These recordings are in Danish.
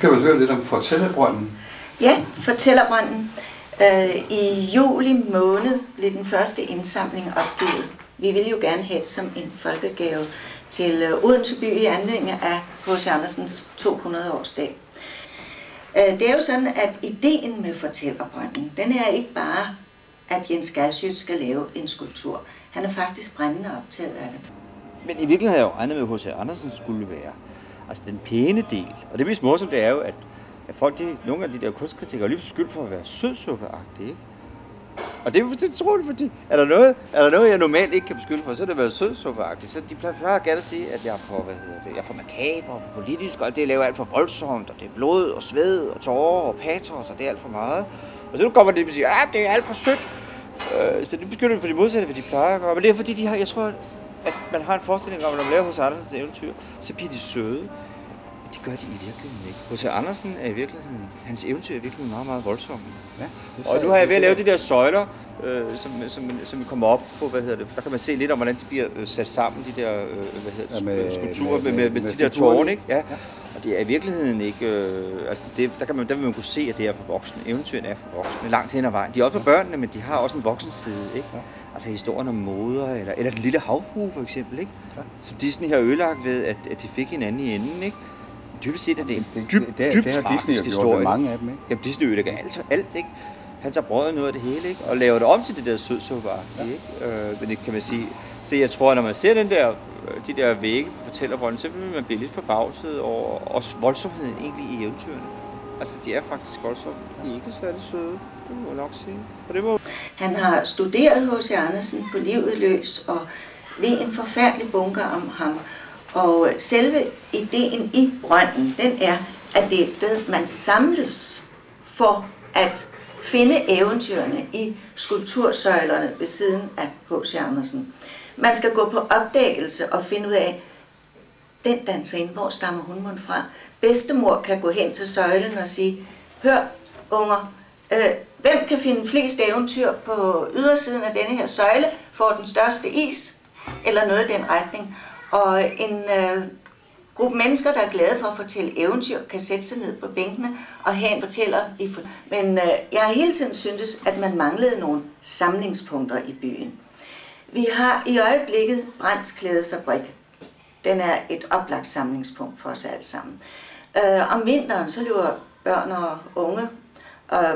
skal man høre lidt om Fortællerbrønden. Ja, Fortællerbrønden. I juli måned blev den første indsamling opgivet. Vi ville jo gerne have det som en folkegave til Odense by i anledning af H.C. Andersens 200-årsdag. Det er jo sådan, at ideen med Fortællerbrønden, den er ikke bare, at Jens Galschiøt skal lave en skulptur. Han er faktisk brændende optaget af det. Men i virkeligheden havde jeg jo regnet med, at H.C. Andersen skulle være altså den pæne del. Og det mest morsomt, det er jo, at folk, nogle af de der kunstkritikere, er lige beskyldt for at være sødsukkeragtige, ikke? Og det er jo utroligt, fordi er der noget, jeg normalt ikke kan beskylde for, så er det at være sødsukkeragtigt. Så de plejer gerne at sige, at jeg er for, jeg er for makaber og for politisk, og det jeg laver alt for voldsomt, og det er blod og sved og tårer og patos, og det er alt for meget. Og så nu kommer de og siger, at det er alt for sødt. Så det beskylder for de modsatte, hvad de plejer at gøre. Men det er fordi, de har, jeg tror, at man har en forestilling om, at når man laver H.C. Andersens eventyr, så bliver de søde. Men det gør de i virkeligheden ikke. H.C. Andersen er i virkeligheden, hans eventyr er i virkeligheden meget, meget voldsomme. Ja, og nu har jeg ved at lave de der søjler, som kommer op på, der kan man se lidt om, hvordan de bliver sat sammen, de der skulpturer med de der tårne, ikke? Ja. Og det er i virkeligheden ikke, der vil man kunne se, at det er for voksne. Eventyrene er for voksne, langt hen ad vejen. De er også for børnene, men de har også en voksen side, ikke? Ja. Altså historien om moder, eller den lille havfrue for eksempel, ikke? Ja. Som Disney har ødelagt ved, at de fik hinanden i enden, ikke? Dybest set er det en dybt tragisk historie. Mange af dem, ikke? Jamen Disney ødelægger alt, ikke? Han tager brødet noget af det hele, ikke? Og laver det om til det der sødsukkeragtige, ikke? Men det kan man sige. Så jeg tror, at når man ser de der vægge på Fortællerbrønden, så vil man blive lidt forbavset over også voldsomheden egentlig i eventyrene. Altså, de er faktisk voldsomme. De er ikke særlig søde, det må jeg nok sige. Og det må... Han har studeret H.C. Andersen på livet løs og ved en forfærdelig bunke om ham. Og selve ideen i brønden, den er, at det er et sted, man samles for at finde eventyrene i skulptursøjlerne ved siden af H.C. Andersen. Man skal gå på opdagelse og finde ud af, den danserinde, hvor stammer hun mon fra? Bedstemor kan gå hen til søjlen og sige, hør unger, hvem kan finde flest eventyr på ydersiden af denne her søjle, får den største is, eller noget i den retning. Og en gruppe mennesker, der er glade for at fortælle eventyr, kan sætte sig ned på bænkene og have en fortæller. Men jeg har hele tiden syntes, at man manglede nogle samlingspunkter i byen. Vi har i øjeblikket Brandts Klædefabrik. Den er et oplagt samlingspunkt for os alle sammen. Om vinteren så løber børn og unge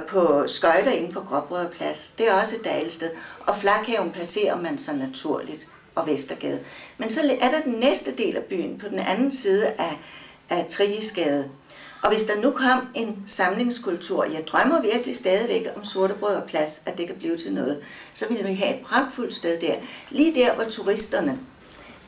på skøjter inde på Gråbrødre Plads. Det er også et dejligt sted. Og Flakhaven passerer man så naturligt, og Vestergade. Men så er der den næste del af byen på den anden side af Triesgade. Og hvis der nu kom en samlingskultur, jeg drømmer virkelig stadigvæk om Sortebrødre Plads, at det kan blive til noget, så ville vi have et pragtfuldt sted der. Lige der, hvor turisterne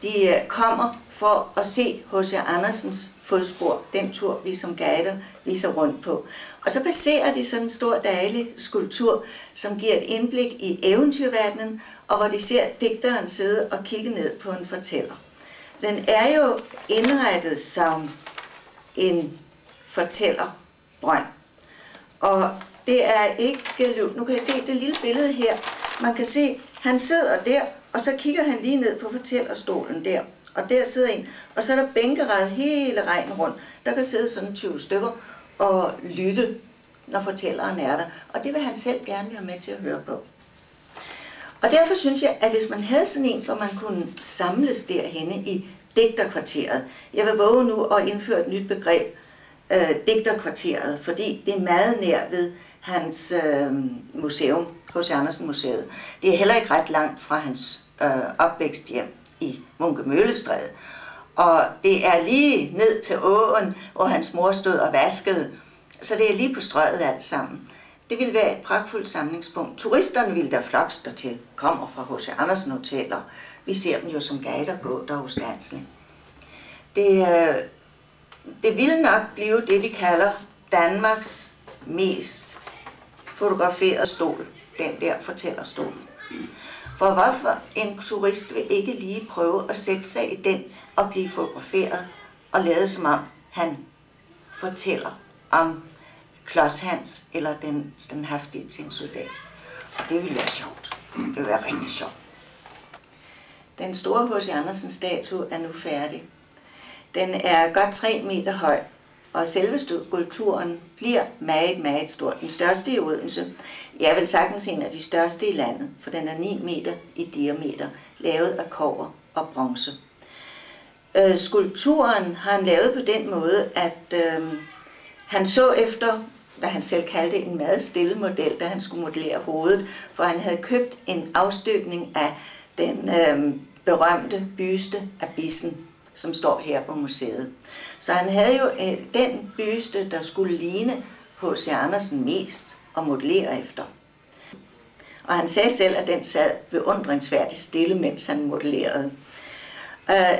de kommer for at se H.C. Andersens fodspor, den tur vi som guider viser rundt på. Og så baserer de sådan en stor dejlig skulptur, som giver et indblik i eventyrverdenen, og hvor de ser digteren sidde og kigge ned på en fortæller. Den er jo indrettet som en fortællerbrønd. Og det er ikke... Nu kan jeg se det lille billede her. Man kan se, han sidder der, og så kigger han lige ned på fortællerstolen der. Og der sidder en, og så er der bænkeræd hele regnen rundt. Der kan sidde sådan 20 stykker og lytte, når fortælleren er der. Og det vil han selv gerne være med til at høre på. Og derfor synes jeg, at hvis man havde sådan en, hvor man kunne samles derhenne i digterkvarteret. Jeg vil våge nu at indføre et nyt begreb, digterkvarteret, fordi det er meget nær ved hans museum, H.C. Andersen Museet. Det er heller ikke ret langt fra hans opvæksthjem i Munkemøllestræde. Og det er lige ned til åen, hvor hans mor stod og vaskede. Så det er lige på strøget alt sammen. Det ville være et pragtfuldt samlingspunkt. Turisterne ville der flokse dertil, kommer fra H.C. Andersen Hoteller. Vi ser dem jo som guider gå der hos Dansling. Det ville nok blive det, vi kalder Danmarks mest fotograferede stol. Den der fortællerstol. For hvorfor en turist vil ikke lige prøve at sætte sig i den og blive fotograferet og lade som om han fortæller om Klods Hans eller den standhaftige tinsoldat. Og det ville være sjovt. Det ville være rigtig sjovt. Den store H.C. Andersen statue er nu færdig. Den er godt 3 meter høj, og selve skulpturen bliver meget, meget stor. Den største i Odense, jeg vil sagtens en af de største i landet, for den er 9 meter i diameter, lavet af kobber og bronze. Skulpturen har han lavet på den måde, at han så efter, hvad han selv kaldte en meget stille model, da han skulle modellere hovedet, for han havde købt en afstøbning af den berømte byste af Bissen, som står her på museet. Så han havde jo den byste, der skulle ligne H.C. Andersen mest og modellere efter. Og han sagde selv, at den sad beundringsværdigt stille, mens han modellerede.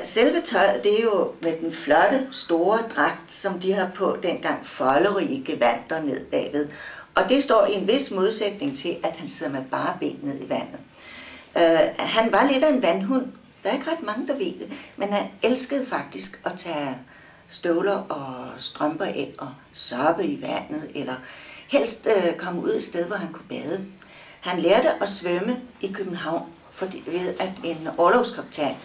Selve tøjet, det er jo med den flotte, store dragt, som de har på dengang, folderige gevanter ned bagved. Og det står i en vis modsætning til, at han sidder med bare ben ned i vandet. Han var lidt af en vandhund. Der er ikke ret mange, der ved det, men han elskede faktisk at tage støvler og strømper af og soppe i vandet, eller helst komme ud et sted, hvor han kunne bade. Han lærte at svømme i København, ved at en orlogskaptajn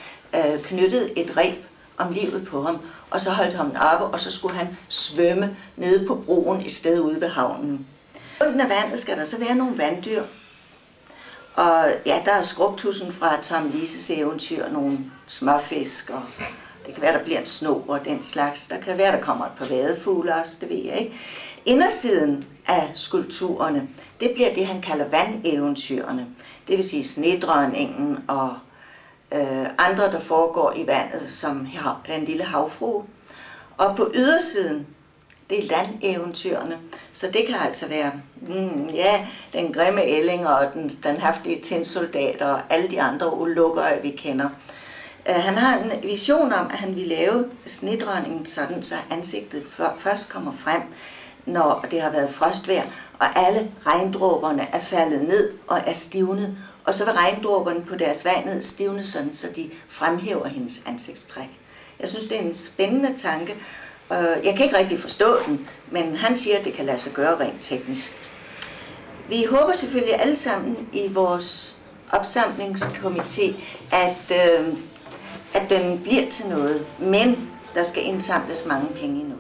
knyttede et reb om livet på ham, og så holdt ham oppe, og så skulle han svømme nede på broen et sted ude ved havnen. Under vandet skal der så være nogle vanddyr, og ja, der er skrubtussen fra Tom Lises eventyr, nogle småfisk, og det kan være, der bliver en sno og den slags. Der kan være, der kommer et par vadefugle også, det ved jeg ikke. Indersiden af skulpturerne, det bliver det, han kalder vandeventyrene. Det vil sige snedronningen og andre, der foregår i vandet, som den lille havfrue. Og på ydersiden, det er landeventyrene. Så det kan altså være den grimme ælling og den standhaftige tinsoldat og alle de andre ulukkere, vi kender. Han har en vision om, at han vil lave snedronningen sådan, så ansigtet først kommer frem, når det har været frostvejr, og alle regndråberne er faldet ned og er stivnet. Og så vil regndråberne på deres vandet stivne sådan, så de fremhæver hendes ansigtstræk. Jeg synes, det er en spændende tanke. Jeg kan ikke rigtig forstå den, men han siger, at det kan lade sig gøre rent teknisk. Vi håber selvfølgelig alle sammen i vores opsamlingskomité, at den bliver til noget, men der skal indsamles mange penge endnu.